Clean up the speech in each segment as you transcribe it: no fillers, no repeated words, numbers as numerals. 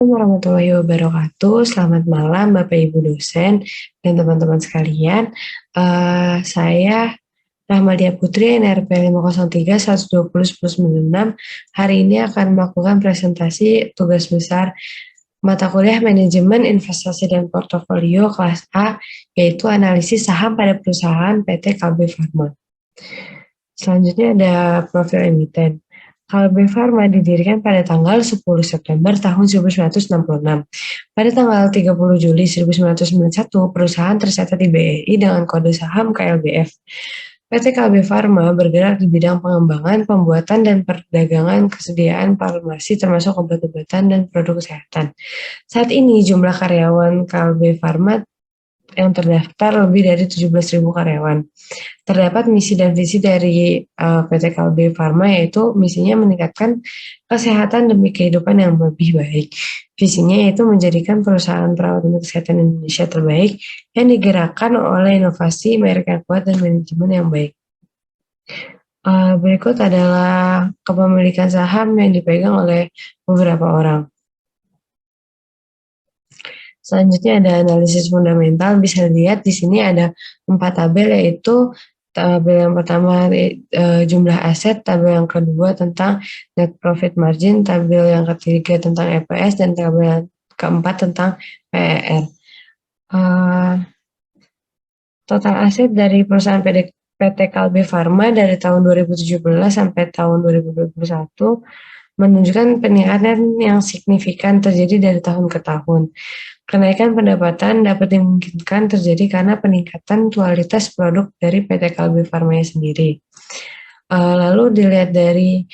Warahmatullahi wabarakatuh. Selamat malam Bapak Ibu dosen dan teman-teman sekalian. Saya Rahmadia Putri, NRP 503 120 1096. Hari ini akan melakukan presentasi tugas besar mata kuliah Manajemen Investasi dan Portofolio kelas A, yaitu analisis saham pada perusahaan PT Kalbe Farma. Selanjutnya ada profil emiten. Kalbe Farma didirikan pada tanggal 10 September tahun 1966. Pada tanggal 30 Juli 1991, perusahaan tercatat di BRI dengan kode saham KLBF. PT Kalbe Farma bergerak di bidang pengembangan, pembuatan, dan perdagangan kesediaan farmasi termasuk obat-obatan dan produk kesehatan. Saat ini jumlah karyawan Kalbe Farma yang terdaftar lebih dari 17.000 karyawan. Terdapat misi dan visi dari PT Kalbe Farma, yaitu misinya meningkatkan kesehatan demi kehidupan yang lebih baik. Visinya yaitu menjadikan perusahaan perawatan kesehatan Indonesia terbaik yang digerakkan oleh inovasi, merek yang kuat, dan manajemen yang baik. Berikut adalah kepemilikan saham yang dipegang oleh beberapa orang. Selanjutnya ada analisis fundamental. Bisa dilihat di sini ada 4 tabel, yaitu tabel yang pertama jumlah aset, tabel yang kedua tentang net profit margin, tabel yang ketiga tentang EPS, dan tabel yang keempat tentang PER. Total aset dari perusahaan PT Kalbe Farma dari tahun 2017 sampai tahun 2021 menunjukkan peningkatan yang signifikan terjadi dari tahun ke tahun. Kenaikan pendapatan dapat dimungkinkan terjadi karena peningkatan kualitas produk dari PT Kalbe Farma sendiri. Lalu dilihat dari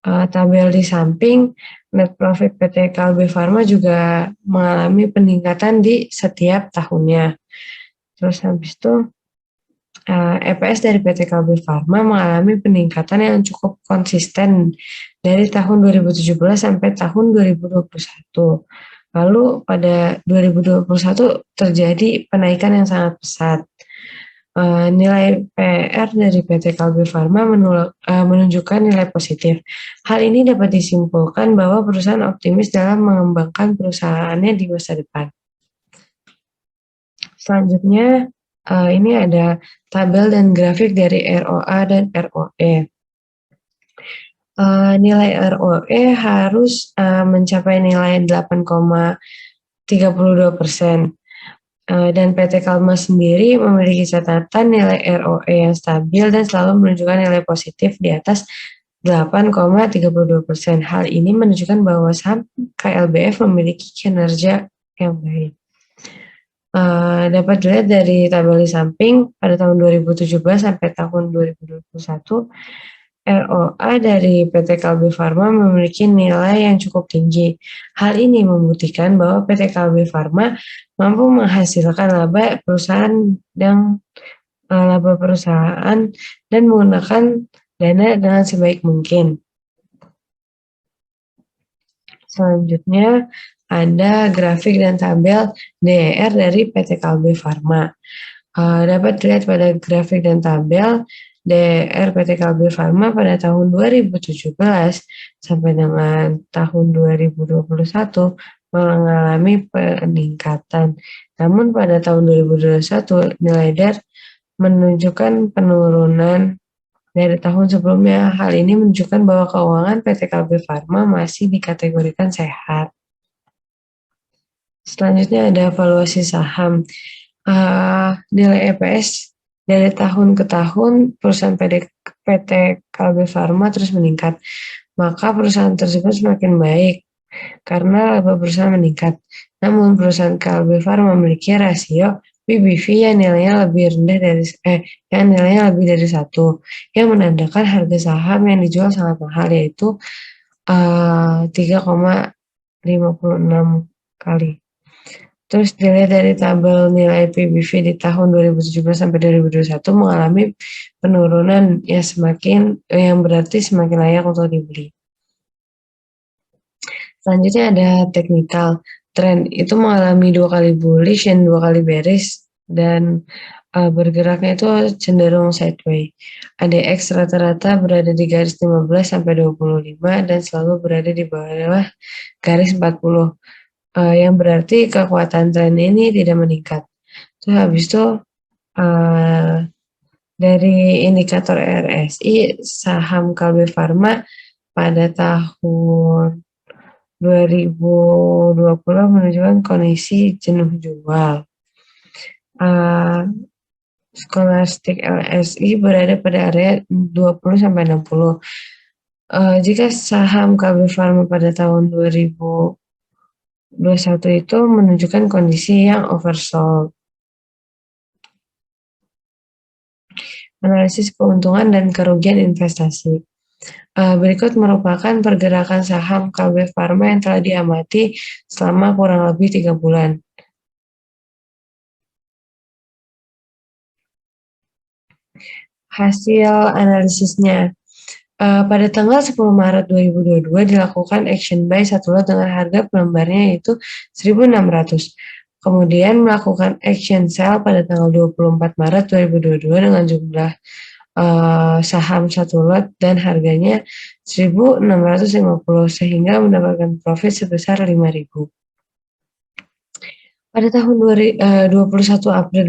tabel di samping, net profit PT Kalbe Farma juga mengalami peningkatan di setiap tahunnya. Terus habis itu EPS dari PT Kalbe Farma mengalami peningkatan yang cukup konsisten dari tahun 2017 sampai tahun 2021. Lalu pada 2021 terjadi penaikan yang sangat pesat. Nilai PR dari PT Kalbe Farma menunjukkan nilai positif. Hal ini dapat disimpulkan bahwa perusahaan optimis dalam mengembangkan perusahaannya di masa depan. Selanjutnya, ini ada tabel dan grafik dari ROA dan ROE. Nilai ROE harus mencapai nilai 8,32%. Dan PT Kalma sendiri memiliki catatan nilai ROE yang stabil dan selalu menunjukkan nilai positif di atas 8,32%. Hal ini menunjukkan bahwa saham KLBF memiliki kinerja yang baik. Dapat dilihat dari tabel di samping, pada tahun 2017 sampai tahun 2021, ROA dari PT Kalbe Farma memiliki nilai yang cukup tinggi. Hal ini membuktikan bahwa PT Kalbe Farma mampu menghasilkan laba perusahaan dan menggunakan dana dengan sebaik mungkin. Selanjutnya ada grafik dan tabel DER dari PT Kalbe Farma. Dapat dilihat pada grafik dan tabel DER PT Kalbe Farma pada tahun 2017 sampai dengan tahun 2021 mengalami peningkatan. Namun pada tahun 2021 nilai DER menunjukkan penurunan dari tahun sebelumnya. Hal ini menunjukkan bahwa keuangan PT Kalbe Farma masih dikategorikan sehat. Selanjutnya ada valuasi saham. Nilai EPS dari tahun ke tahun perusahaan PT Kalbe Farma terus meningkat. Maka perusahaan tersebut semakin baik karena laba perusahaan meningkat. Namun perusahaan Kalbe Farma memiliki rasio PBV yang nilainya lebih rendah dari 1, yang menandakan harga saham yang dijual sangat mahal, yaitu 3,56 kali. Terus dilihat dari tabel nilai PBV di tahun 2017 sampai 2021 mengalami penurunan yang berarti semakin layak untuk dibeli. Selanjutnya ada teknikal. Tren itu mengalami 2 kali bullish dan 2 kali bearish, dan bergeraknya itu cenderung sideways. ADX rata-rata berada di garis 15 sampai 25 dan selalu berada di bawah garis 40. yang berarti kekuatan tren ini tidak meningkat. Terus habis itu dari indikator RSI, saham Kalbe Farma pada tahun 2020 menunjukkan kondisi jenuh jual. Scholastic LSI berada pada area 20-60. Jika saham Kalbe Farma pada tahun 2021 itu menunjukkan kondisi yang oversold. Analisis keuntungan dan kerugian investasi. Berikut merupakan pergerakan saham Kalbe Farma yang telah diamati selama kurang lebih 3 bulan. Hasil analisisnya. Pada tanggal 10 Maret 2022 dilakukan action buy satu lot dengan harga pelembarnya yaitu 1.600. Kemudian melakukan action sell pada tanggal 24 Maret 2022 dengan jumlah saham satu lot dan harganya 1.650 sehingga mendapatkan profit sebesar 5.000. Pada tahun 21 April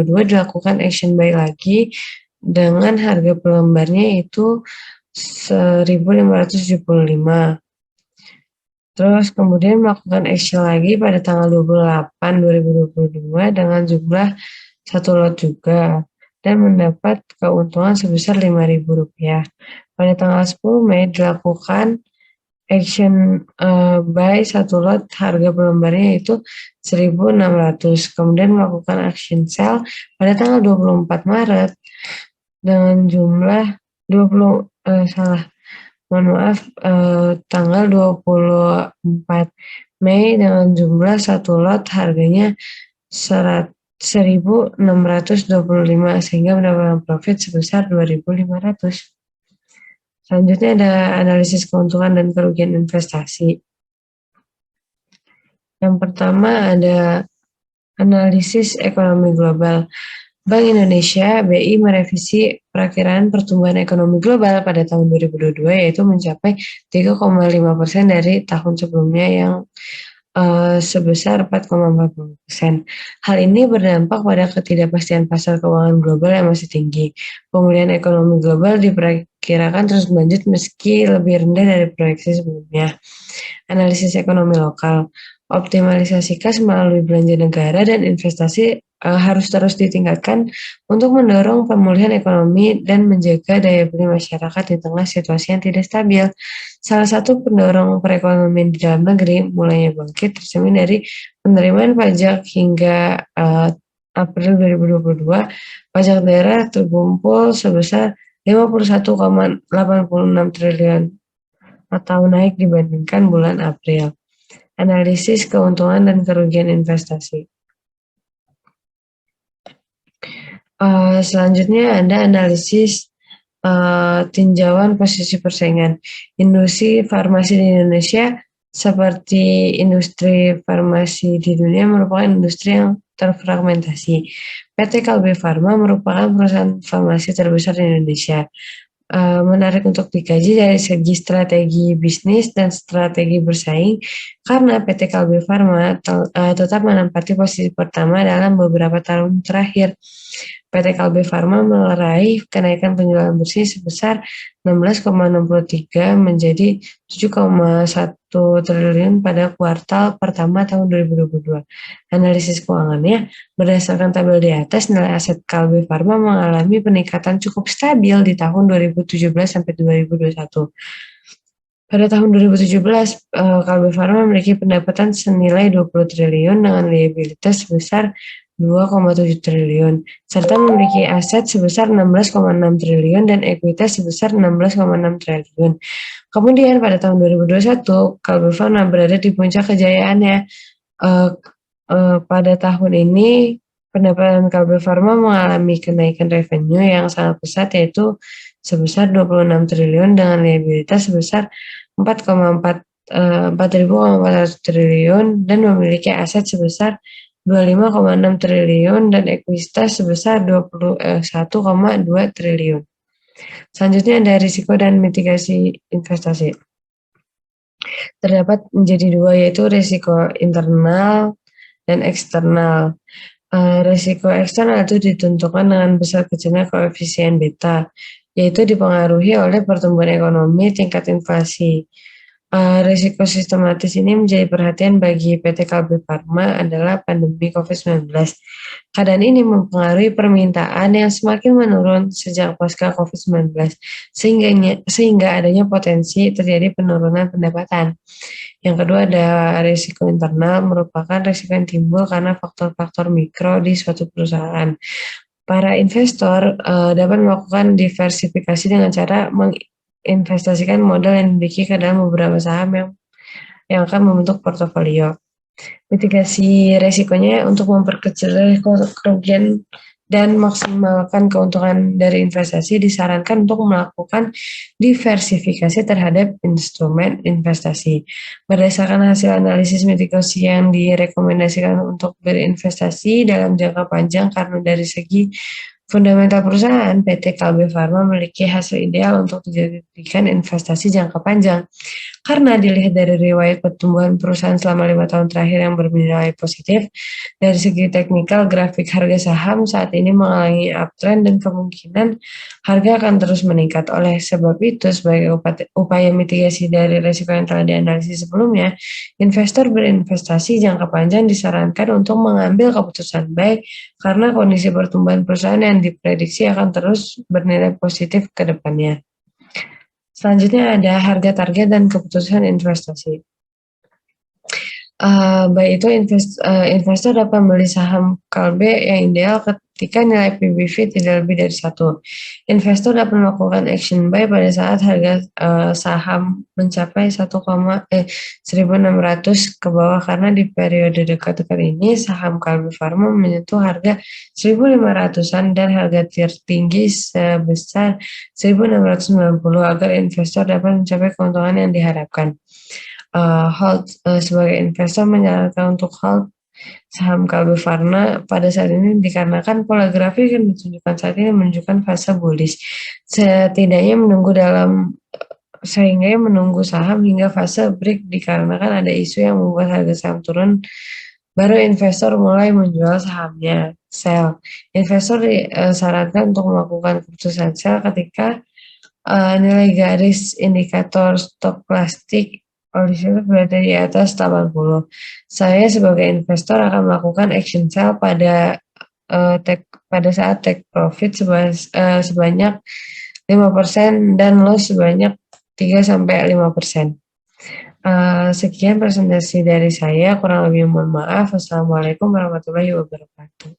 2022 dilakukan action buy lagi dengan harga pelembarnya itu 1.575. Terus kemudian melakukan action lagi pada tanggal 28 2022 dengan jumlah satu lot juga dan mendapat keuntungan sebesar Rp5.000. Pada tanggal 10 Mei dilakukan action buy satu lot harga pelembarnya itu 1.600. Kemudian melakukan action sell pada tanggal 24 Maret dengan jumlah tanggal 24 Mei dengan jumlah satu lot harganya 1.625 sehingga mendapatkan profit sebesar 2.500. Selanjutnya ada analisis keuntungan dan kerugian investasi. Yang pertama ada analisis ekonomi global. Bank Indonesia (BI) merevisi perakiraan pertumbuhan ekonomi global pada tahun 2022 yaitu mencapai 3,5% dari tahun sebelumnya yang sebesar 4,40%. Hal ini berdampak pada ketidakpastian pasar keuangan global yang masih tinggi. Pemulihan ekonomi global diperkirakan terus berlanjut meski lebih rendah dari proyeksi sebelumnya. Analisis ekonomi lokal. Optimalisasi kas melalui belanja negara dan investasi harus terus ditingkatkan untuk mendorong pemulihan ekonomi dan menjaga daya beli masyarakat di tengah situasi yang tidak stabil. Salah satu pendorong perekonomian di dalam negeri mulainya bangkit tercermin dari penerimaan pajak hingga April 2022, pajak daerah terkumpul sebesar 51,86 triliun atau naik dibandingkan bulan April. Analisis keuntungan dan kerugian investasi. Selanjutnya ada analisis tinjauan posisi persaingan. Industri farmasi di Indonesia seperti industri farmasi di dunia merupakan industri yang terfragmentasi. PT Kalbe Farma merupakan perusahaan farmasi terbesar di Indonesia. Menarik untuk dikaji dari segi strategi bisnis dan strategi bersaing karena PT Kalbe Farma tetap menempati posisi pertama dalam beberapa tahun terakhir. PT Kalbe Farma meraih kenaikan penjualan bersih sebesar 16,63 menjadi 7,1 triliun pada kuartal pertama tahun 2022. Analisis keuangannya, berdasarkan tabel di atas, nilai aset Kalbe Farma mengalami peningkatan cukup stabil di tahun 2017 sampai 2021. Pada tahun 2017, Kalbe Farma memiliki pendapatan senilai 20 triliun dengan liabilitas sebesar 2,7 triliun, serta memiliki aset sebesar 16,6 triliun dan ekuitas sebesar 16,6 triliun. Kemudian pada tahun 2021, Kalbe Farma berada di puncak kejayaannya. Pada tahun ini, pendapatan Kalbe Farma mengalami kenaikan revenue yang sangat pesat yaitu sebesar 26 triliun dengan liabilitas sebesar 4.400 triliun dan memiliki aset sebesar 25,6 triliun dan ekuitas sebesar 21,2 triliun. Selanjutnya ada risiko dan mitigasi investasi. terdapat menjadi dua, yaitu risiko internal dan eksternal. Risiko eksternal itu ditentukan dengan besar kecilnya koefisien beta, yaitu dipengaruhi oleh pertumbuhan ekonomi, tingkat inflasi. Risiko sistematis ini menjadi perhatian bagi PT Kalbe Farma adalah pandemi COVID-19. Keadaan ini mempengaruhi permintaan yang semakin menurun sejak pasca COVID-19, sehingga adanya potensi terjadi penurunan pendapatan. Yang kedua ada risiko internal, merupakan risiko yang timbul karena faktor-faktor mikro di suatu perusahaan. Para investor dapat melakukan diversifikasi dengan cara menginvestasikan modal yang dimiliki ke dalam beberapa saham yang akan membentuk portofolio. Mitigasi resikonya untuk memperkecil risiko kerugian dan maksimalkan keuntungan dari investasi, disarankan untuk melakukan diversifikasi terhadap instrumen investasi. Berdasarkan hasil analisis mitigasi yang direkomendasikan untuk berinvestasi dalam jangka panjang karena dari segi fundamental perusahaan, PT Kalbe Farma memiliki hasil ideal untuk dijadikan investasi jangka panjang. Karena dilihat dari riwayat pertumbuhan perusahaan selama 5 tahun terakhir yang bernilai positif, dari segi teknikal, grafik harga saham saat ini mengalami uptrend dan kemungkinan harga akan terus meningkat. Oleh sebab itu, sebagai upaya mitigasi dari risiko yang telah dianalisis sebelumnya, investor berinvestasi jangka panjang disarankan untuk mengambil keputusan baik karena kondisi pertumbuhan perusahaan yang diprediksi akan terus bernilai positif ke depannya. Selanjutnya ada harga target dan keputusan investasi. Baik itu investor dapat membeli saham Kalbe yang ideal ketika nilai PBV tidak lebih dari 1. Investor dapat melakukan action buy pada saat harga saham mencapai 1,600 ke bawah, karena di periode dekat-dekat ini saham Kalbe Farma menyentuh harga 1.500-an dan harga tertinggi sebesar 1.690 agar investor dapat mencapai keuntungan yang diharapkan. Sebagai investor menyarankan untuk hold saham Kalbe Farma pada saat ini dikarenakan pola grafik yang ditunjukkan saat ini menunjukkan fase bullish. Setidaknya menunggu saham hingga fase break dikarenakan ada isu yang membuat harga saham turun, baru investor mulai menjual sahamnya. Sell. Investor disarankan untuk melakukan keputusan sell ketika nilai garis indikator stok plastik Oleh berada di atas 80. Saya sebagai investor akan melakukan action sell pada saat take profit sebanyak 5% dan loss sebanyak 3-5%. Sekian presentasi dari saya, kurang lebih mohon maaf. Wassalamualaikum warahmatullahi wabarakatuh.